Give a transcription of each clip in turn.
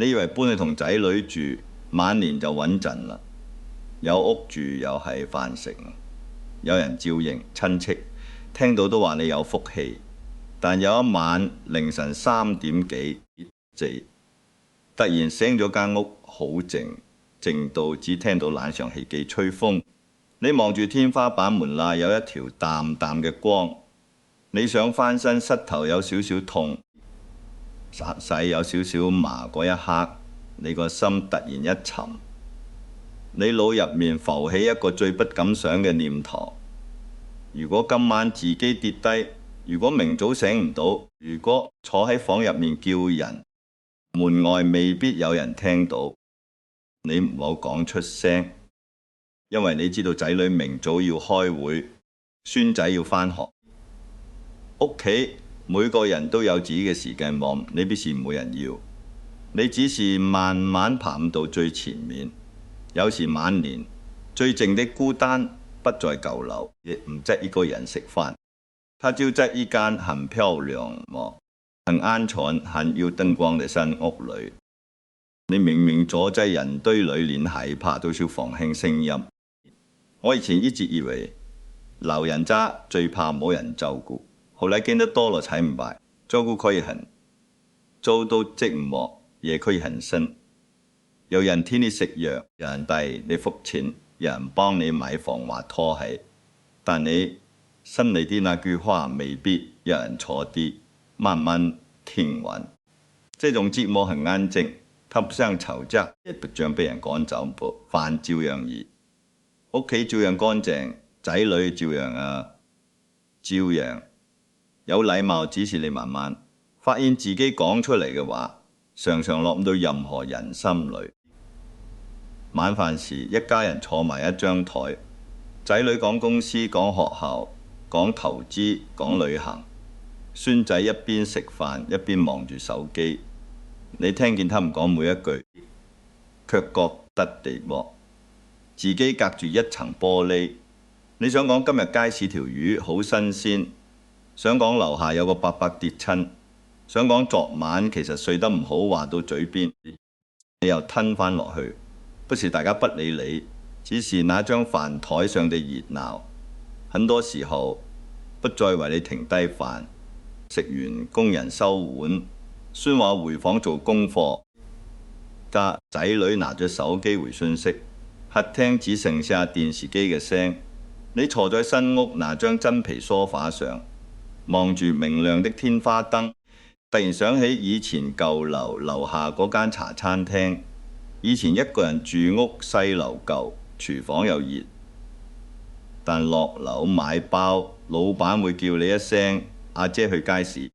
你以為搬去同仔女住，晚年就穩陣啦，有屋住又係飯食，有人照應，親戚聽到都話你有福氣。但有一晚凌晨3點幾，突然醒咗間屋，好靜，靜到只聽到冷上氣機吹風。你望住天花板門罅有一條淡淡嘅光，你想翻身，膝頭有少少痛，使有少少麻。嗰一刻，你個心突然一沉，你腦入面浮起一個最不敢想嘅念頭：如果今晚自己跌低，如果明早醒唔到，如果坐喺房入面叫人，門外未必有人聽到，你唔好講出聲，因為你知道仔女明早要開會，孫仔要返學，屋企每個人都有自己嘅時間網，你必是冇人要，你只是慢慢爬到最前面。有時晚年最靜的孤單不在舊樓，亦唔在一個人食飯，他就在一間很漂亮、很安全、很有燈光嘅新屋裏。你明明坐在人堆裏，連害怕都要放輕聲音。我以前一直以為老人家最怕冇人照顧，後來見得多了才明白，照顧可以很，做到寂寞也可以很深。有人替你食藥，有人替你付錢，有人幫你買防滑拖鞋，但你心裏的那句話未必有人坐低慢慢聽完。這種寂寞很安靜，它不像吵架，也不像被人趕走，飯照樣熱，屋企照樣乾淨，仔女照樣有禮貌。只是你慢慢發現自己講出嚟嘅話，常常落唔到任何人心裏。晚飯時，一家人坐埋一張台，仔女講公司、講學校、講投資、講旅行，孫仔一邊食飯一邊望住手機。你聽見他們講每一句，卻覺得寂寞。自己隔住一層玻璃，你想講今日街市條魚好新鮮，想講樓下有個伯伯跌親，想講昨晚其實睡得唔好，話到嘴邊，你又吞返落去。不是大家不理你，只是那張飯台上的熱鬧，很多時候不再為你停低飯。食完工人收碗，孫話回房做功課，家仔女拿着手機回信息，客廳只剩下電視機嘅聲。你坐在新屋那張真皮梳化上，望住明亮的天花燈，突然想起以前舊樓樓下嗰間茶餐廳。以前一個人住屋，細樓舊，廚房又熱，但落樓買包，老闆會叫你一聲阿姐去街市，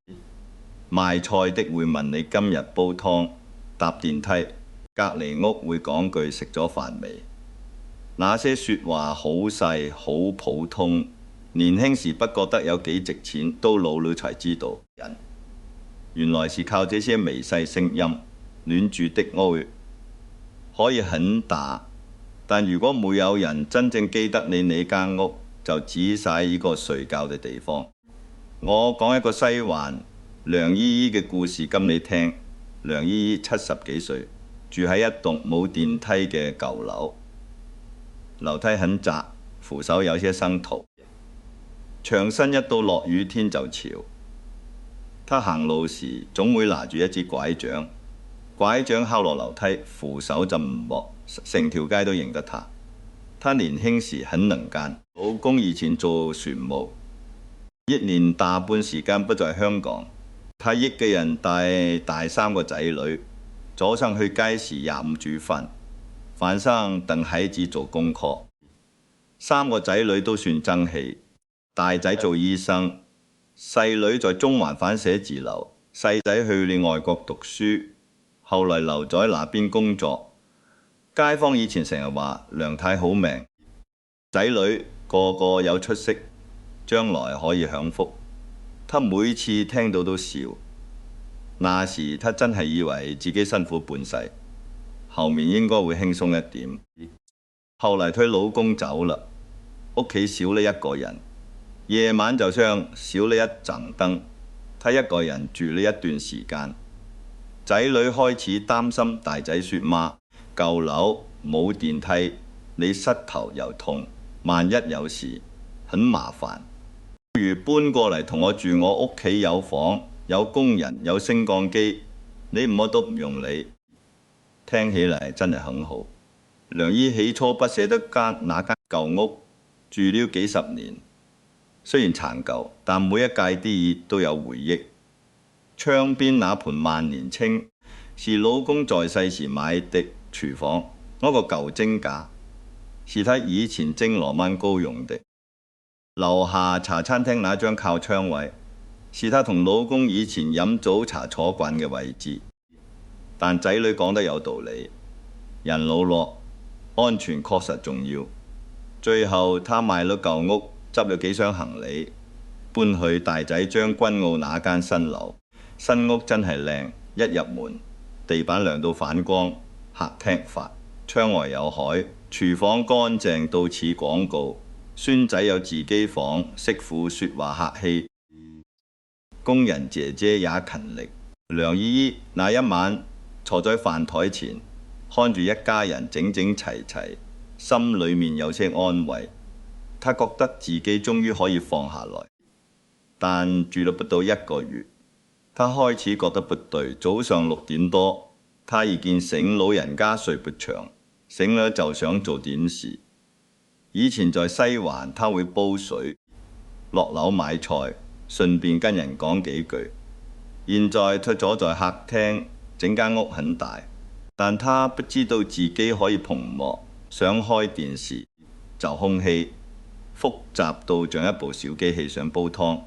賣菜的會問你今日煲湯，搭電梯隔離屋會講句食咗飯未。那些說話好細好普通，年輕時不覺得有幾值錢，到老了才知道人原來是靠這些微細聲音。暖住的屋可以很大，但如果沒有人真正記得你間屋，就只是一個睡覺嘅地方。我講一個西環梁姨姨嘅故事給你聽。梁姨姨70幾歲，住喺一棟冇電梯嘅舊樓，樓梯很窄，扶手有些生土，牆身一到落雨天就潮。她行路時總會拿住一支拐杖，拐杖敲落樓梯，扶手就唔薄，成條街都認得她。她年輕時很能幹，老公以前做船務，1年大半時間不在香港。她一個人帶大3個仔女，早上去街市25煮飯，晚上等孩子做功課。3個仔女都算爭氣，大仔做醫生，細女在中環反寫字樓，細仔去了外國讀書，後來留在那邊工作。街坊以前成日話梁太好命，仔女個個有出息，將來可以享福。他每次聽到都笑，那時他真係以為自己辛苦半世，後面應該會輕鬆一點。後來佢老公走啦，屋企少了一個人，夜晚就像少了一盞燈，他一個人住了一段時間。仔女開始擔心大仔說罵，舊樓冇電梯，你膝頭又痛，萬一有事很麻煩。不如搬過嚟同我住，我屋企有房，有工人，有升降機，你乜都唔用理。聽起嚟真係很好。梁姨起初不捨得那間舊屋，住了幾十年，雖然殘舊，但每一屆啲熱都有回憶。窗邊那盤萬年青是老公在世時買的廚房，嗰個舊蒸架是他以前蒸羅曼糕用的。樓下茶餐廳那張靠窗位是他同老公以前飲早茶坐慣嘅位置。但仔女講得有道理，人老落，安全確實重要。最後他賣咗舊屋，執咗幾箱行李，搬去大仔將軍澳那間新樓。新屋真係靚，一入門地板亮到反光，客廳發，窗外有海，廚房乾淨到似廣告。孫仔有自己房，媳婦說話客氣，工人姐姐也勤力。梁姨姨那一晚坐在飯台前，看住一家人整整齊齊，心裏面有些安慰。她覺得自己終於可以放下來，但住了不到1個月，她開始覺得不對。早上6點多，她已經醒，老人家睡不長，醒了就想做點事。以前在西環，她會煲水、落樓買菜，順便跟人講幾句。現在她坐在客廳，整間屋很大，但她不知道自己可以蓬幕，想開電視就空氣，複雜到像一部小機器想煲湯。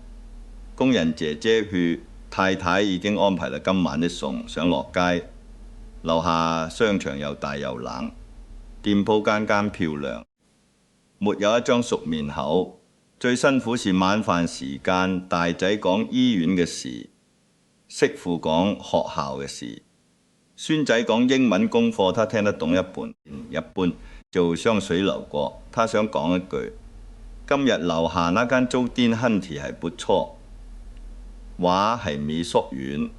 工人姐姐說太太已經安排了今晚的餸，想落街。樓下商場又大又冷，店鋪間間漂亮，沒有一張熟面口。最辛苦是晚飯時間，大仔講醫院嘅事，媳婦講學校嘅事，孫仔講英文功課，他聽得懂一半，一般就像水流過。他想講一句：今日樓下那間租店亨利係不錯，話係美術院。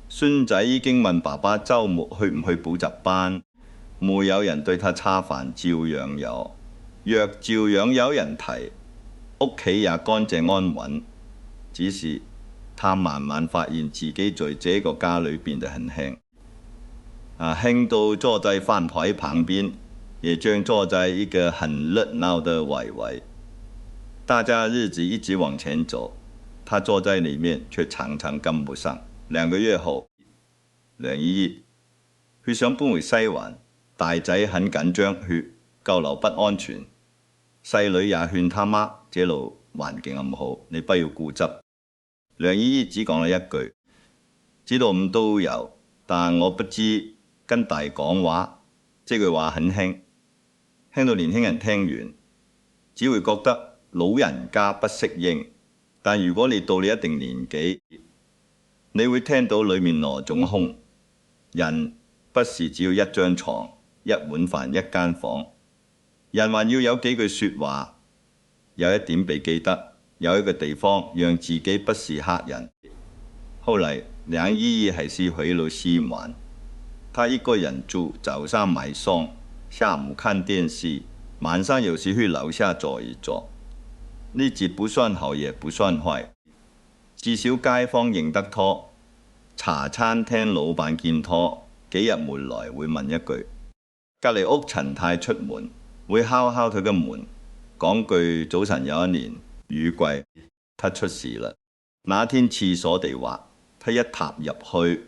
孫仔已經問爸爸週末去唔去補習班，沒有人對他叉飯，照樣有。若照樣有人提，屋企也乾淨安穩。只是他慢慢發現自己在這個家裏變得很輕，輕到坐在飯台旁邊，也像坐在一個很熱鬧的圍圍。大家日子一直往前走，他坐在裏面卻常常跟不上。2個月後，梁姨姨佢想搬回西環，大仔很緊張，佢舊樓不安全。細女也勸他媽：這路環境咁好，你不要固執。梁姨姨只講了一句：知道咁都有，但我不知跟大講話。這句話很輕，輕到年輕人聽完只會覺得老人家不適應。但如果你到了一定年紀，你會聽到裏面何種空。人不是只要一張床、一碗飯、一間房，人還要有幾句說話，有一點被記得，有一個地方讓自己不是客人。後來梁姨姨還是回了西環，她一個人住，早上買餸，下午看電視，晚上有時去樓下坐一坐。呢節不算好也不算壞，至少街坊認得他。茶餐廳老闆見他幾日沒來，會問一句：隔離屋陳太出門，會敲敲佢嘅門，講句早晨。有一年雨季，他出事啦。那天廁所地滑，他一踏入去，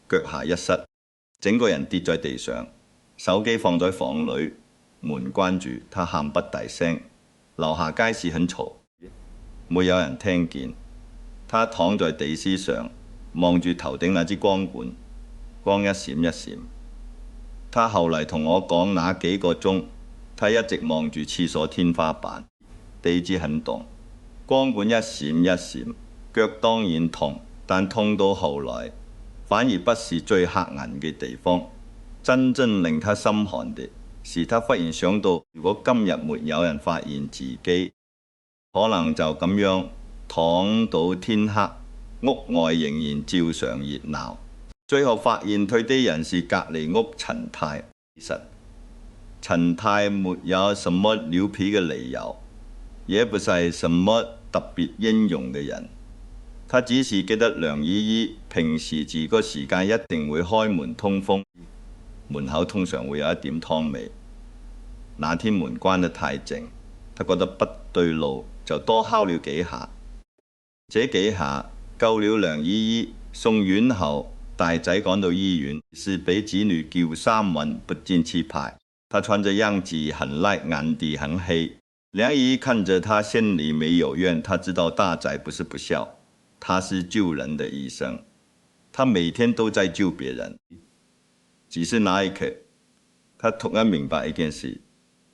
腳下一失，整個人跌在地上，手機放在房裏，門關住，他喊不大聲。樓下街市很嘈，沒有人聽見。他躺在地絲上，望住頭頂那支光管，光一閃一閃。他後嚟同我講，那幾個鐘，他一直望住廁所天花板，地支很凍，光管一閃一閃，腳當然痛，但痛到後來反而不是最嚇人嘅地方。真正令他心寒的是，他忽然想到，如果今日沒有人發現自己，可能就咁樣躺到天黑，屋外仍然照常熱鬧。最後發現退的人是隔離屋陳太。其實陳太沒有什麼牛皮嘅理由，也不是什麼特別英勇嘅人。他只是記得梁姨姨平時住個時間一定會開門通風，門口通常會有一點湯味。那天門關得太靜，他覺得不對路，就多敲了幾下。這幾下救了梁姨姨，送院後大仔趕到醫院，是被子女叫三穩不見氣派。他穿着樣子很賴，眼底很黑。梁姨姨看着他心裏沒有怨，他知道大仔不是不孝，他是救人的醫生，他每天都在救別人。只是那一刻，他突然明白一件事：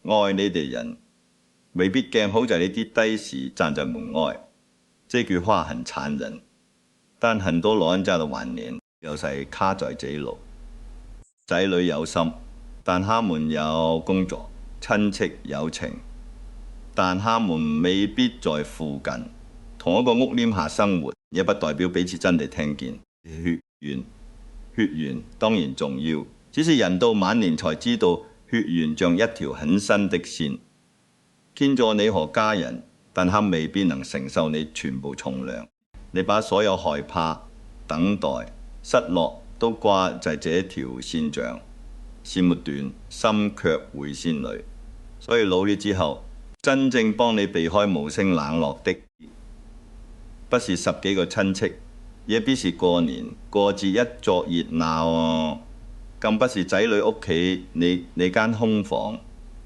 愛你的人未必鏡好在你跌低時站在門外。這句話很殘忍，但很多老人家的晚年就是卡在這裏。仔女有心，但他們有工作，親戚有情，但他們未必在附近，同一個屋檐下生活，也不代表彼此真的聽見。血緣當然重要，只是人到晚年才知道血緣像一條很深的線，牽咗你和家人，但他未必能承受你全部重量。你把所有害怕、等待、失落都掛在這條線上，線沒斷，心卻會先累。所以老了之後，真正幫你避開無聲冷落的，不是10幾個親戚，也必是過年過節一作熱鬧哦，更不是仔女屋企你間空房。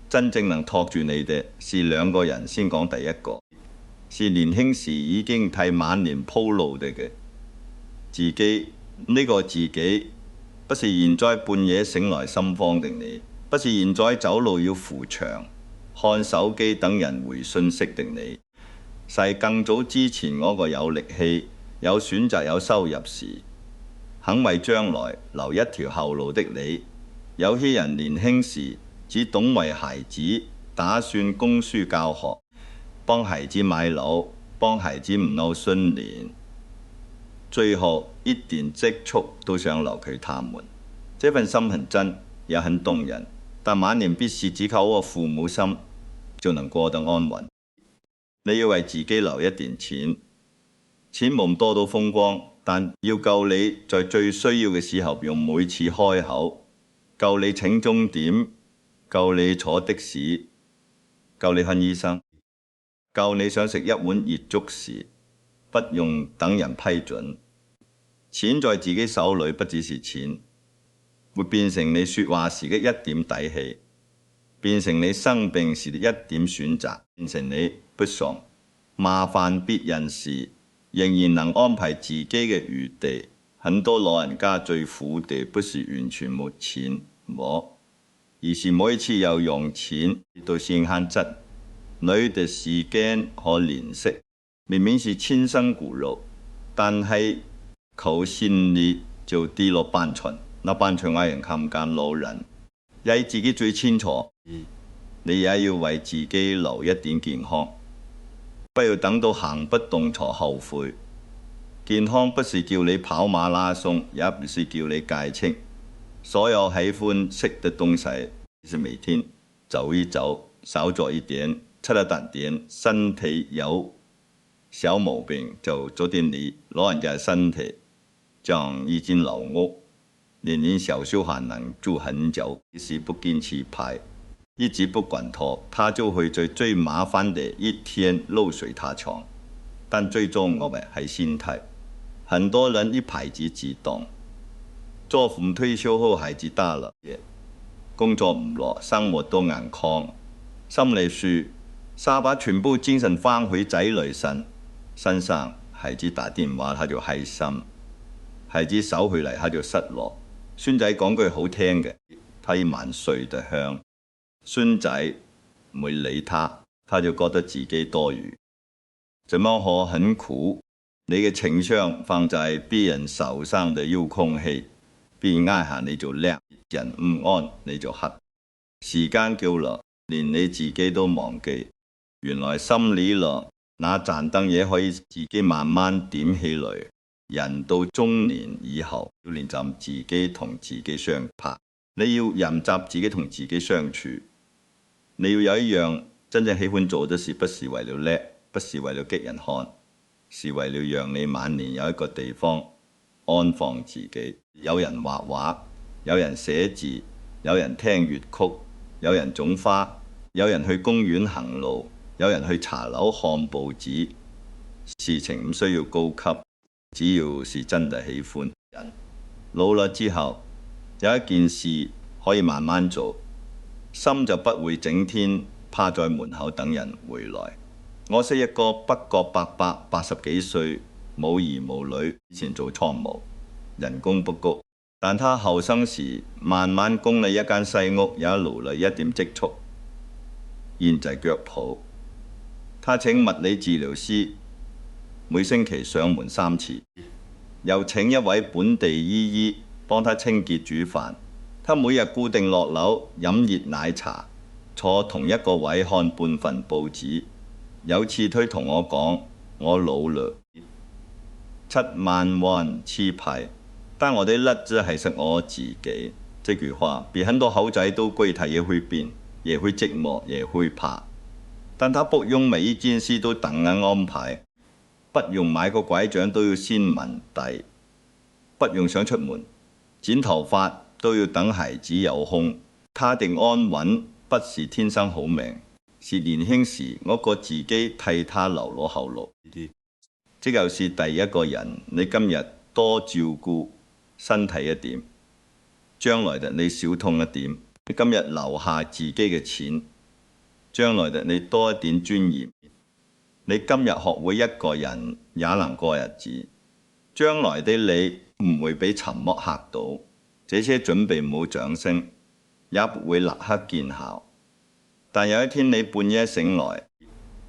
真正能托住你的是兩個人，先講第一個，是年輕時已經替晚年鋪路的自己。呢個自己不是現在半夜醒來心慌的你，不是現在走路要扶牆、看手機等人回信息的你，是更早之前嗰個有力氣、有選擇、有收入時，肯為將來留一條後路的你。有些人年輕時只懂為孩子打算供書教學，幫孩子買樓，幫孩子唔鬧新年，最後一點積蓄都想留給他們。這份心很真，也很動人，但晚年必是只靠個父母心就能過得安穩。你要為自己留一點錢，錢冇多到風光，但要夠你在最需要嘅時候用每次開口，夠你請鐘點，夠你坐的士，夠你看醫生，夠你想食一碗熱粥時不用等人批准。錢在自己手裏不只是錢，會變成你說話時嘅一點底氣，變成你生病時的一點選擇，變成你不爽麻煩別人時仍然能安排自己嘅餘地。很多老人家最苦的不是完全沒錢，而是每次又用錢到先慳質女的時間可憐惜，明明是親生骨肉，但係求心力就跌落班場。那班場嘅人看唔見老人，你自己最清楚，你也要為自己留一點健康，不要等到行不動才後悔。健康不是叫你跑馬拉松，也不是叫你戒清。所有喜歡吃的東西，是每天走一走，少做一點，吃得淡點。身體有小毛病就早點理，老人家身體像一間老屋，年年小修還能住很久。即使不堅持牌，一直不管它，他就會在最麻煩的一天露水他床。但最終我們係心態，很多人一輩子自動。做父母退休後孩子大了，工作唔落，生活都眼眶，心裏說沙把全部精神翻回仔女身上。孩子打電話他就開心，孩子手回嚟他就失落。孫仔講句好聽嘅，他已萬歲的香，孫仔唔會理他，他就覺得自己多餘。這麼可很苦，你嘅情商放在別人手上的遙控器，別人挨下你就叻，人唔安你就黑。時間久了，連你自己都忘記，原來心裏了那盞燈也可以自己慢慢點起來。人到中年以後，要練習自己同自己相拍。你要任習自己同自己相處。你要有一樣真正喜歡做的事，不是為了叻，不是為了激人看，是為了讓你晚年有一個地方安放自己。有人畫畫，有人寫字，有人聽粵曲，有人種花，有人去公園行路，有人去茶樓看報紙。事情唔需要高級，只要是真的喜歡。人老了之後，有一件事可以慢慢做，心就不會整天趴在門口等人回來。我識一個北角伯伯，80幾歲，冇兒冇女，以前做倉務，人工不高，但他後生時慢慢供了一間細屋，也勞了一點積蓄，現在腳抱。他請物理治療師每星期上門3次，又請一位本地姨姨幫他清潔煮飯。他每日固定落樓飲熱奶茶，坐同一個位看半份報紙。有次佢同我講：我老了，7萬萬黐牌，但我的日子還是我自己。這句話比很多猴仔都跪，他也會變，也會寂寞，也會怕。但他不用每一件事都等人安排，不用買個拐杖都要先問第，不用想出門剪頭髮都要等孩子有空。他的安穩不是天生好命，是年輕時我個自己替他留咗後路。這就是第一個人，你今日多照顧身體一點，將來的你少痛一點。你今日留下自己嘅錢，將來的你多一點尊嚴。你今日學會一個人也能過日子，將來的你唔會被沉默嚇到。這些準備冇掌聲，也不會立刻見效。但有一天你半夜醒來，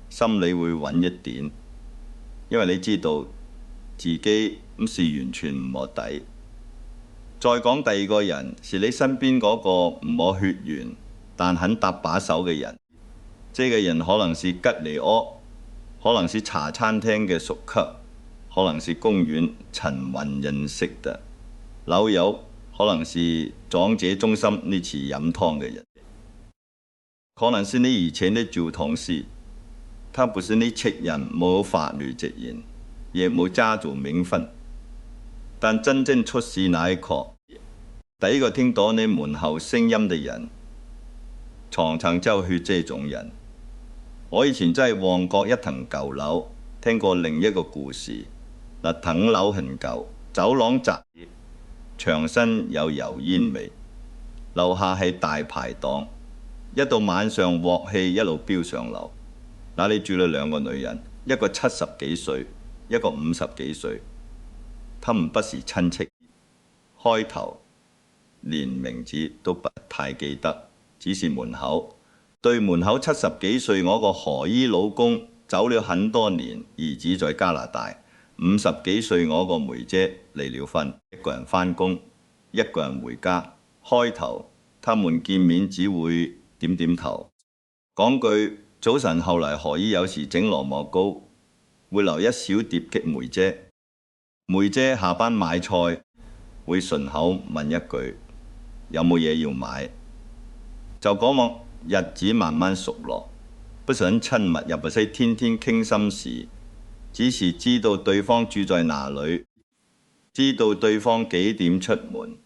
心裏會穩一點，因為你知道自己唔是完全唔摸底。再講第二個人，是你身邊嗰個唔摸血緣但很搭把手嘅人。這個人可能是吉尼柯，可能是茶餐廳嘅熟客，可能是公園陳雲認識的老友，可能是長者中心呢次飲湯嘅人，可能是你以前的舊同事。他不是你戚人，冇法律責任，也冇家族名分，但真正出事那一刻，第一個聽到你門後聲音的人，常常就是這種人。我以前真係旺角一層舊樓，聽過另一個故事。嗱，層樓很舊，走廊窄，牆身有油煙味，樓下係大排檔。一到晚上，鑊氣一路飆上樓。那裡住了兩個女人，一個70幾歲，一個50幾歲。他們不是親戚，開頭連名字都不太記得，只是門口對門口70幾歲我個何姨老公走了很多年，兒子在加拿大。50幾歲我個梅姐離了婚，一個人返工，一個人回家。開頭他們見面只會點點頭，講句早晨。後來何姨有時整羅磨糕，會留一小碟給梅姐。梅姐下班買菜，會順口問一句有冇嘢要買。就嗰幕日子慢慢熟絡，不是很親密，又不是天天傾心事，只是知道對方住在哪裡，知道對方幾點出門，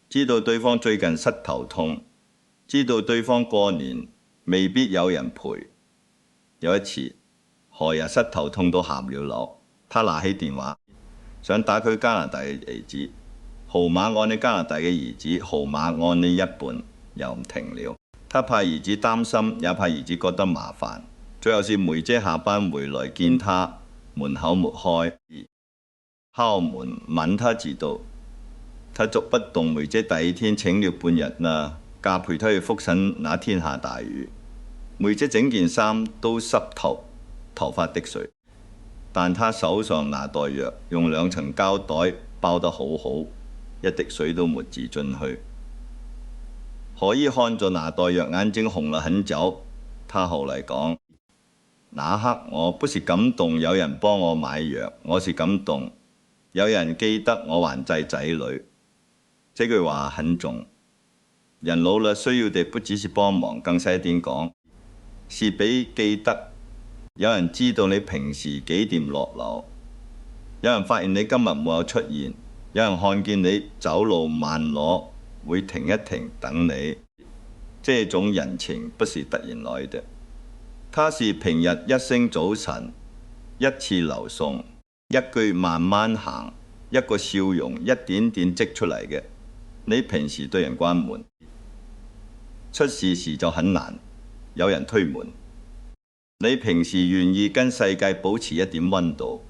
知道對方最近膝頭痛，知道對方過年未必有人陪。有一次何日膝頭痛到下唔了樓，他拿起電話想打佢加拿大嘅兒子，號碼按你加拿大嘅兒子，號碼按你一半，又唔停了。他怕兒子擔心，也怕兒子覺得麻煩。最後是梅姐下班回來見他，門口沒開，敲門問他知道。他捉不動，梅姐第二天請了半日啦，假陪他去復診。那天下大雨，梅姐整件衫都濕透，頭髮滴水，但她手上拿袋藥，用2層膠袋包得好好，一滴水都沒擠進去。何姨看着拿袋藥，眼睛紅了很久。她後來講：那刻我不是感動有人幫我買藥，我是感動有人記得我還在仔女。這句話很重。人老了需要的不只是幫忙，更細一點講，是俾記得。有人知道你平時幾點落樓，有人發現你今日冇有出現，有人看見你走路慢咗，會停一停等你。這種人情不是突然來的，它是平日一聲早晨，一次留送，一句慢慢行，一個笑容，一點點積出嚟嘅。你平時對人關門，出事時就很難，有人推門。你平時願意跟世界保持一點溫度，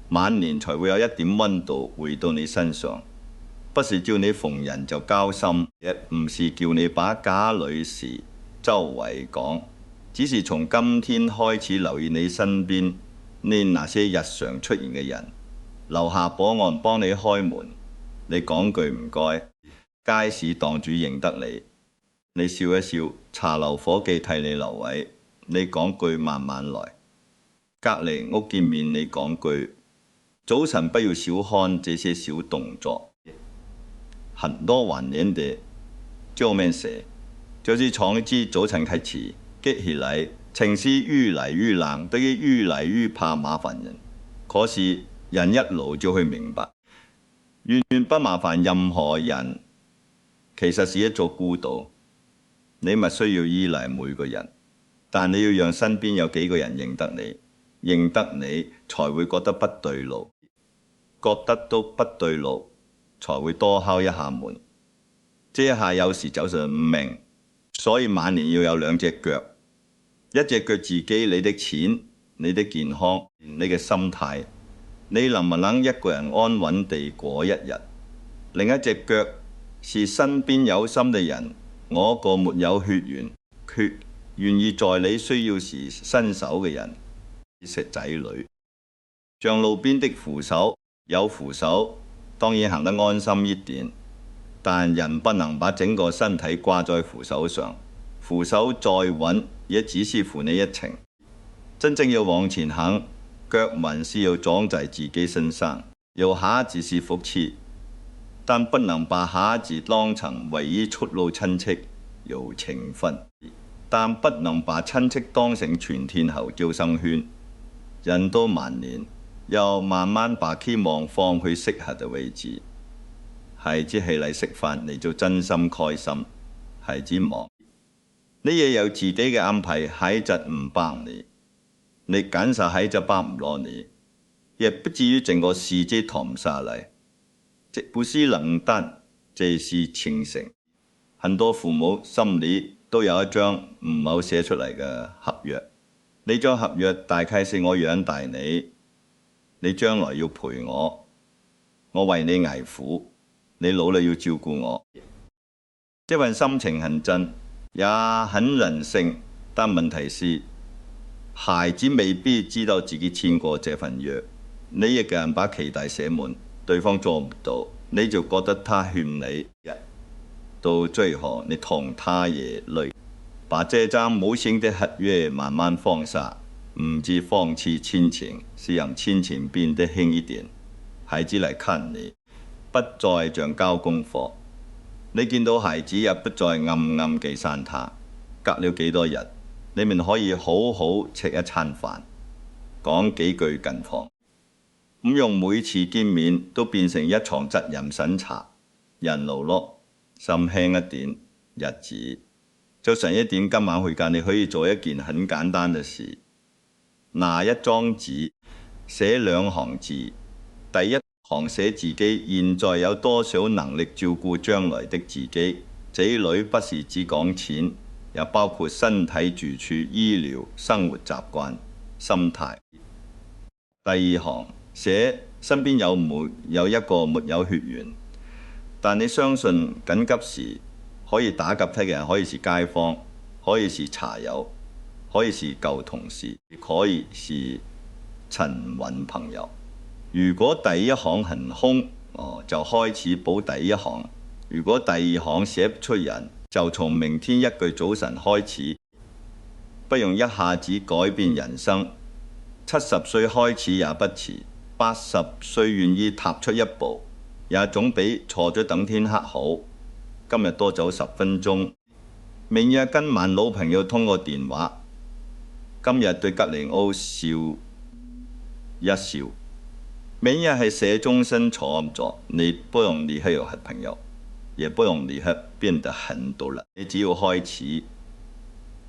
晚年才會有一點溫度回到你身上。不是叫你逢人就交心，亦唔是叫你把家裏事周圍講，只是從今天開始留意你身邊呢那些日常出現嘅人。樓下保安幫你開門，你講句唔該；街市檔主認得你，你笑一笑；茶樓伙計替你留位，你講句慢慢來；隔離屋見面，你講句早晨。不要小看這些小動作。很多晚年的救命蛇，就是從一支早晨開始，激起來情緒越來越冷，對於越來越怕麻煩人。可是人一老就會明白，完全不麻煩任何人，其實是一座孤島。你咪需要依賴每個人，但你要讓身邊有幾個人認得你，認得你才會覺得不對路，覺得都不對路，才會多敲一下門。這一下有時就是唔明，所以晚年要有兩隻腳，一隻腳自己，你的錢、你的健康、你嘅心態，你能唔能一個人安穩地過一日？另一隻腳是身邊有心嘅人，我個沒有血緣，卻願意在你需要時伸手嘅人，是仔女，像路邊的扶手，有扶手當然行得安心一點，但人不能把整個身體掛在扶手上，扶手再穩也只是扶你一程。真正要往前行，腳紋是要長在自己身上，有孩子是福氣，但不能把孩子當成唯一出路。親戚有情分，但不能把親戚當成全天候救生圈。人到晚年，要慢慢把期望放去適合嘅位置。孩子起嚟食飯，你就真心開心；孩子忙，你也有自己嘅安排，孩子唔幫你，你感受孩子幫唔落你，也不至於整個世界躺下來。這不是冷淡，這是清醒。很多父母心裏都有一張唔好寫出嚟嘅合約，呢張合約大概是我養大你，你將來要陪我，我為你捱苦，你老了要照顧我。這份心情很真，也很人性，但問題是孩子未必知道自己簽過這份約。你一個人把期待寫滿，對方做唔到，你就覺得他欠你，到最後你同他也累。把這張無形的合約慢慢放下，唔止放棄親情，是讓親情變得輕一點。孩子嚟看你，不再像交功課，你見到孩子也不再暗暗計算他。隔了幾多日，你們可以好好食一餐飯，講幾句近況，唔用每次見面都變成一場責任審查。人老咯，心輕一點，日子就順一點。今晚回家你可以做一件很簡單嘅事，拿一張紙寫兩行字，第一行寫自己現在有多少能力照顧將來的自己，這裏不是只講錢，也包括身體、住處、醫療、生活習慣、心態。第二行寫身邊有一個沒有血緣，但你相信緊急時可以打給他嘅人，可以是街坊，可以是茶友，可以是舊同事，可以是陳韻朋友。如果第一行很空，就開始補第一行。如果第二行寫不出人，就從明天一句早晨開始。不用一下子改變人生，70歲開始也不遲80歲願意踏出一步，也總比坐咗等天黑好。今日多走10分鐘，明日跟晚老朋友通個電話，今日對吉尼歐笑一笑，明日係寫終身錯咗，你不用立刻有朋友，也不用立刻變得很多人，你只要開始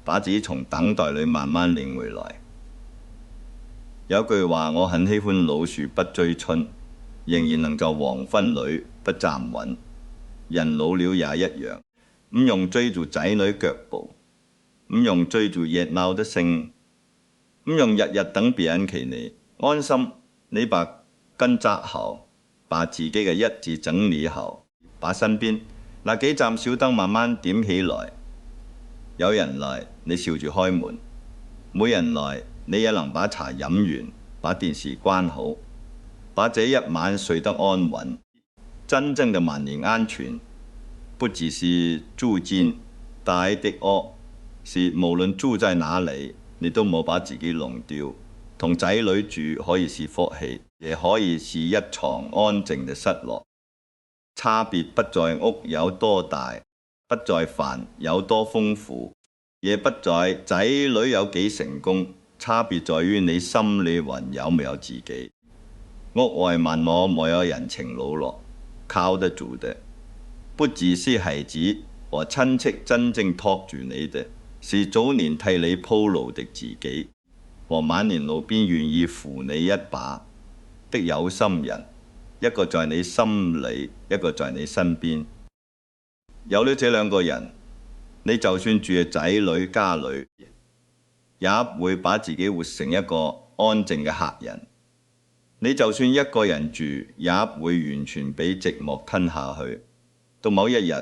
把自己從等待裏慢慢領回來。有句話，我很喜歡老樹不追春，仍然能夠黃昏裏不站穩。人老了也一樣，唔用追住仔女腳步，唔用追住熱鬧的聲，唔用日日等別人騎你。安心，你把根紮好，把自己嘅一字整理好，把身邊那幾盞小燈慢慢點起來。有人來，你笑住開門；冇人來，你也能把茶飲完，把電視關好，把這一晚睡得安穩。真正的晚年安全，不只是住進大的屋，是無論住在哪裡，你都冇把自己弄丟。同仔女住可以是福氣，也可以是一床安靜的失落。差別不在屋有多大，不在飯有多豐富，也不在仔女有幾成功，差別在於你心裏還有沒有自己。屋外萬畝沒有人情路落，靠得住的不只是孩子和親戚，真正托住你的是早年替你鋪路的自己，和晚年路邊願意扶你一把的有心人，一個在你心裏，一個在你身邊。有了這兩個人，你就算住喺仔女家裏，也會把自己活成一個安靜嘅客人。你就算一個人住，也會完全俾寂寞吞下去。到某一日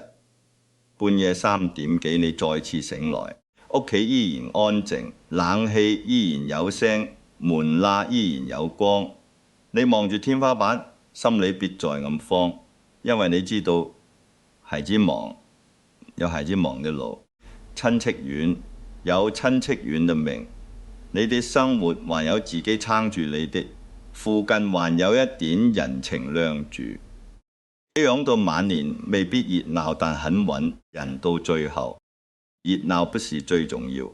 半夜3點幾，你再次醒來，屋企依然安靜，冷氣依然有聲，門罅依然有光。你望住天花板，心裏別再咁慌，因為你知道孩子忙，有孩子忙的路；親戚遠，有親戚遠的命。你的生活還有自己撐住你的，附近還有一點人情亮住。這樣到晚年未必熱鬧，但很穩。人到最後，熱鬧不是最重要，